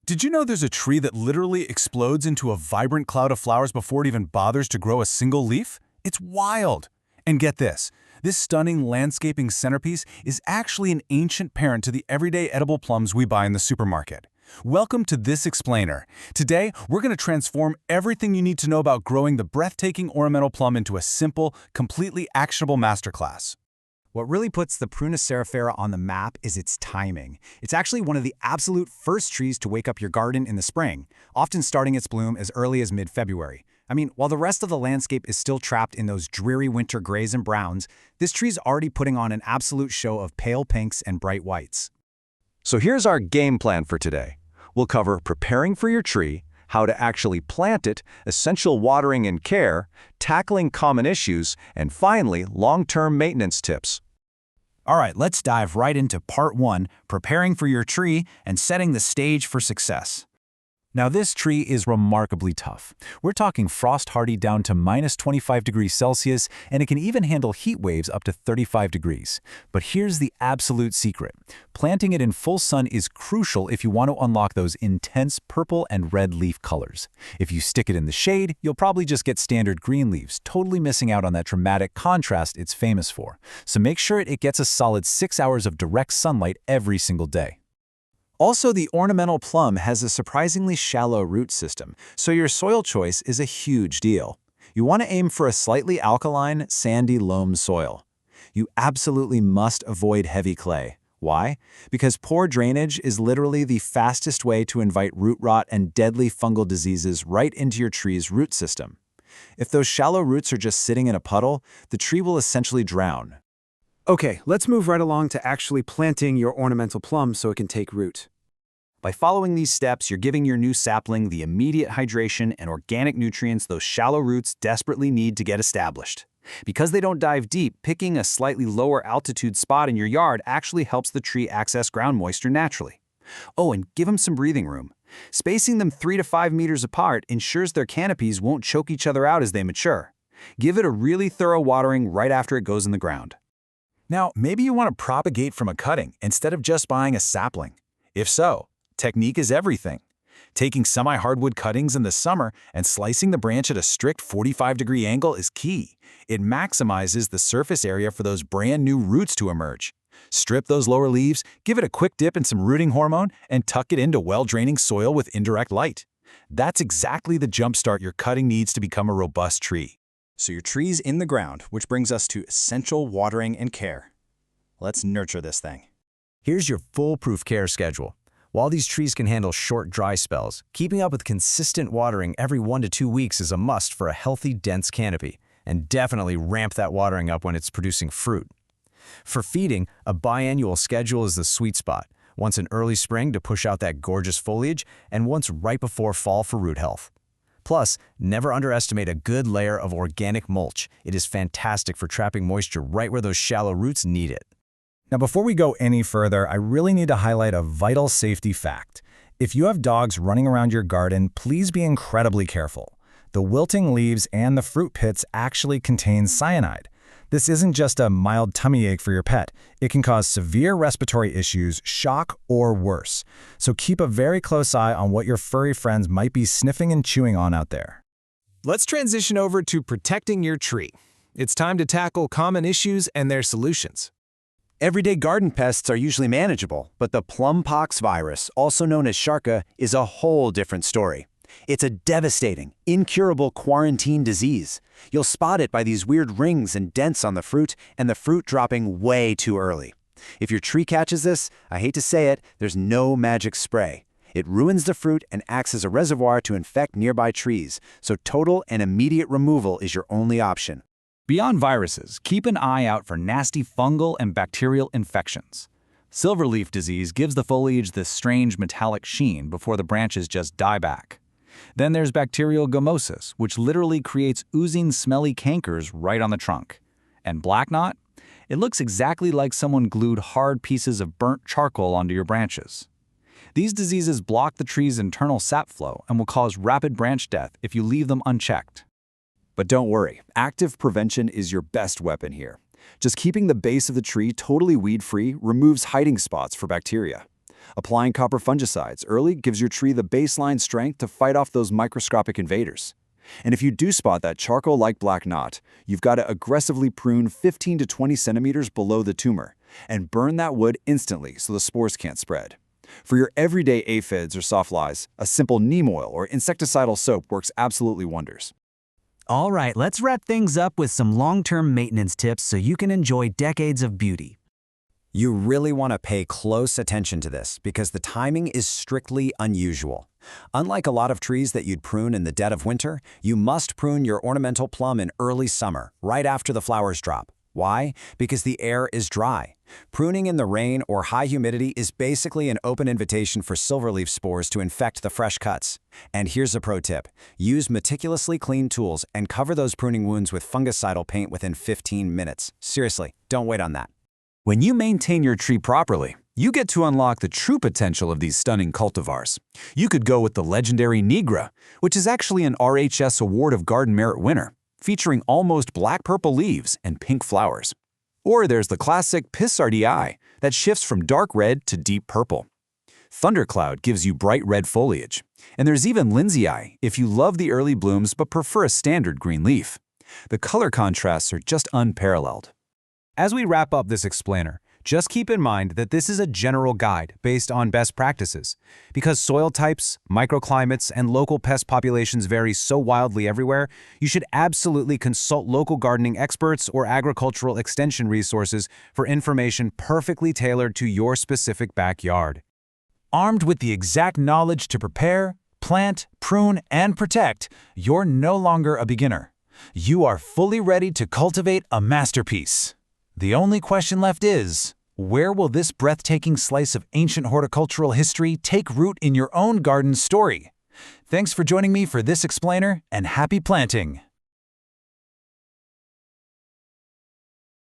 Did you know there's a tree that literally explodes into a vibrant cloud of flowers before it even bothers to grow a single leaf? It's wild! And get this stunning landscaping centerpiece is actually an ancient parent to the everyday edible plums we buy in the supermarket. Welcome to This Explainer. Today, we're going to transform everything you need to know about growing the breathtaking ornamental plum into a simple, completely actionable masterclass. What really puts the Prunus cerifera on the map is its timing. It's actually one of the absolute first trees to wake up your garden in the spring, often starting its bloom as early as mid-February. I mean, while the rest of the landscape is still trapped in those dreary winter grays and browns, this tree's already putting on an absolute show of pale pinks and bright whites. So here's our game plan for today. We'll cover preparing for your tree, how to actually plant it, essential watering and care, tackling common issues, and finally, long-term maintenance tips. All right, let's dive right into part 1, preparing for your tree and setting the stage for success. Now this tree is remarkably tough. We're talking frost-hardy down to -25°C, and it can even handle heat waves up to 35 degrees. But here's the absolute secret. Planting it in full sun is crucial if you want to unlock those intense purple and red leaf colors. If you stick it in the shade, you'll probably just get standard green leaves, totally missing out on that dramatic contrast it's famous for. So make sure it gets a solid 6 hours of direct sunlight every single day. Also, the ornamental plum has a surprisingly shallow root system, so your soil choice is a huge deal. You want to aim for a slightly alkaline, sandy loam soil. You absolutely must avoid heavy clay. Why? Because poor drainage is literally the fastest way to invite root rot and deadly fungal diseases right into your tree's root system. If those shallow roots are just sitting in a puddle, the tree will essentially drown. Okay, let's move right along to actually planting your ornamental plum so it can take root. By following these steps, you're giving your new sapling the immediate hydration and organic nutrients those shallow roots desperately need to get established. Because they don't dive deep, picking a slightly lower altitude spot in your yard actually helps the tree access ground moisture naturally. Oh, and give them some breathing room. Spacing them 3 to 5 meters apart ensures their canopies won't choke each other out as they mature. Give it a really thorough watering right after it goes in the ground. Now, maybe you want to propagate from a cutting instead of just buying a sapling. If so, technique is everything. Taking semi-hardwood cuttings in the summer and slicing the branch at a strict 45-degree angle is key. It maximizes the surface area for those brand new roots to emerge. Strip those lower leaves, give it a quick dip in some rooting hormone, and tuck it into well-draining soil with indirect light. That's exactly the jumpstart your cutting needs to become a robust tree. So your tree's in the ground, which brings us to essential watering and care. Let's nurture this thing. Here's your foolproof care schedule. While these trees can handle short, dry spells, keeping up with consistent watering every 1 to 2 weeks is a must for a healthy, dense canopy, and definitely ramp that watering up when it's producing fruit. For feeding, a biannual schedule is the sweet spot, once in early spring to push out that gorgeous foliage, and once right before fall for root health. Plus, never underestimate a good layer of organic mulch. It is fantastic for trapping moisture right where those shallow roots need it. Now, before we go any further, I really need to highlight a vital safety fact. If you have dogs running around your garden, please be incredibly careful. The wilting leaves and the fruit pits actually contain cyanide. This isn't just a mild tummy ache for your pet. It can cause severe respiratory issues, shock, or worse. So keep a very close eye on what your furry friends might be sniffing and chewing on out there. Let's transition over to protecting your tree. It's time to tackle common issues and their solutions. Everyday garden pests are usually manageable, but the plum pox virus, also known as Sharka, is a whole different story. It's a devastating, incurable quarantine disease. You'll spot it by these weird rings and dents on the fruit, and the fruit dropping way too early. If your tree catches this, I hate to say it, there's no magic spray. It ruins the fruit and acts as a reservoir to infect nearby trees, so total and immediate removal is your only option. Beyond viruses, keep an eye out for nasty fungal and bacterial infections. Silverleaf disease gives the foliage this strange metallic sheen before the branches just die back. Then there's bacterial gummosis, which literally creates oozing, smelly cankers right on the trunk. And black knot? It looks exactly like someone glued hard pieces of burnt charcoal onto your branches. These diseases block the tree's internal sap flow and will cause rapid branch death if you leave them unchecked. But don't worry, active prevention is your best weapon here. Just keeping the base of the tree totally weed-free removes hiding spots for bacteria. Applying copper fungicides early gives your tree the baseline strength to fight off those microscopic invaders. And if you do spot that charcoal-like black knot, you've got to aggressively prune 15 to 20 centimeters below the tumor and burn that wood instantly so the spores can't spread. For your everyday aphids or sawflies, a simple neem oil or insecticidal soap works absolutely wonders. All right, let's wrap things up with some long-term maintenance tips so you can enjoy decades of beauty. You really want to pay close attention to this because the timing is strictly unusual. Unlike a lot of trees that you'd prune in the dead of winter, you must prune your ornamental plum in early summer, right after the flowers drop. Why? Because the air is dry. Pruning in the rain or high humidity is basically an open invitation for silverleaf spores to infect the fresh cuts. And here's a pro tip. Use meticulously clean tools and cover those pruning wounds with fungicidal paint within 15 minutes. Seriously, don't wait on that. When you maintain your tree properly, you get to unlock the true potential of these stunning cultivars. You could go with the legendary Nigra, which is actually an RHS Award of Garden Merit winner, featuring almost black-purple leaves and pink flowers. Or there's the classic Pissardii that shifts from dark red to deep purple. Thundercloud gives you bright red foliage. And there's even Lindsayii if you love the early blooms but prefer a standard green leaf. The color contrasts are just unparalleled. As we wrap up this explainer, just keep in mind that this is a general guide based on best practices. Because soil types, microclimates, and local pest populations vary so wildly everywhere, you should absolutely consult local gardening experts or agricultural extension resources for information perfectly tailored to your specific backyard. Armed with the exact knowledge to prepare, plant, prune, and protect, you're no longer a beginner. You are fully ready to cultivate a masterpiece. The only question left is, where will this breathtaking slice of ancient horticultural history take root in your own garden story? Thanks for joining me for this explainer, and happy planting!